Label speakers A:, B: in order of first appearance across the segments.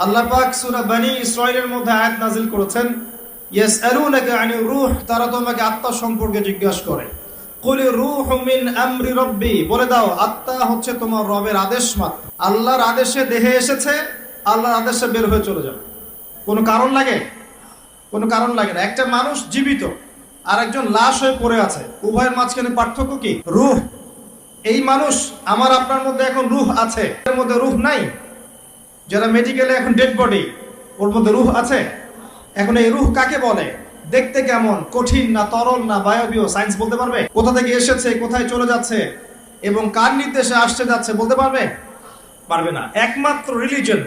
A: আল্লাহ পাক সূরা বনী ইসরাঈলের মধ্যে আয়াত নাযিল করেছেন, ইয়াসআলুনাকা আনির রূহ, তারা তোমাকে আত্মা সম্পর্কে জিজ্ঞাসা করে। কুলির রূহু মিন আমরি রাব্বি, বলে দাও আত্মা হচ্ছে তোমার রবের আদেশ মাত্র। আল্লাহর আদেশে দেহে এসেছে, আল্লাহর আদেশে বের হয়ে চলে যাবে। কোনো কারণ লাগে? কোনো কারণ লাগে না। একটা মানুষ জীবিত আর একজন লাশ হয়ে পড়ে আছে, উভয়ের মাঝখানে পার্থক্য কি? রূহ। এই মানুষ আমার আপনার মধ্যে এখন রূহ আছে, এর মধ্যে রূহ নাই। যারা মেডিকেলে এখন ডেড বডি, ওর মধ্যে রূহ আছে? এখন এই রূহ কাকে বলে? দেখতে কেমন, কঠিন না তরল না বায়বীয়, সায়েন্স বলতে পারবে? কোথা থেকে এসেছে, কোথায় চলে যাচ্ছে এবং কার নির্দেশে আসতে যাচ্ছে বলতে পারবে? পারবে না। একমাত্র রিলিজন,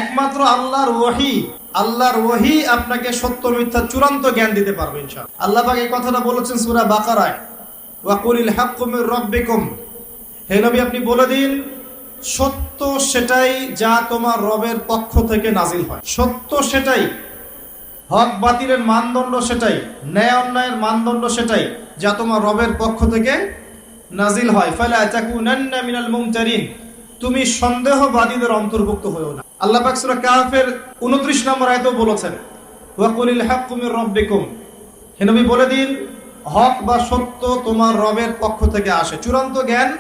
A: একমাত্র আল্লাহর ওহী, আল্লাহর ওহী আপনাকে সত্য মিথ্যা চূড়ান্ত জ্ঞান দিতে পারবে ইনশাআল্লাহ। আল্লাহ পাক এই কথাটা বলেছেন সূরা বাকারায়, ওয়া কুলিল হাক্কু মির রাব্বিকুম, হে নবী আপনি বলে দিন সত্য সেটাই যা তোমার রবের পক্ষ থেকে নাজিল হয়। সত্য সেটাই, হক বাতিলের মানদণ্ড সেটাই, ন্যায় অন্যায়ের মানদণ্ড সেটাই যা তোমার রবের পক্ষ থেকে নাজিল হয়। ফালা তাকুনান্না মিনাল মুমতারিন, তুমি সন্দেহবাদীদের অন্তর্ভুক্ত হয়ো না। আল্লাহ পাক সূরা কাহফের 29 নম্বর আয়াতেও বলেছেন, ওয়া কুলিল হাক্কু মির রাব্বিকুম, হে নবী বলে দিন হক বা সত্য তোমার রবের পক্ষ থেকে আসে, চূড়ান্ত জ্ঞান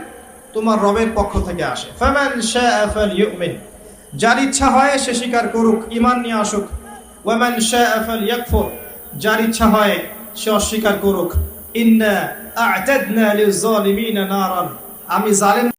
A: তোমার রবের পক্ষ থেকে আসে। ফামান শাআ ফালইউমিন, যার ইচ্ছা হয় সে স্বীকার করুক, ঈমান নিয়ে আসুক। ওয়া মান শাআ ফালইয়াকফুর, যার ইচ্ছা হয় সে অস্বীকার করুক। ইন্না আ'তাদনা লিয-যালিমিনা নারান, আমি জালেম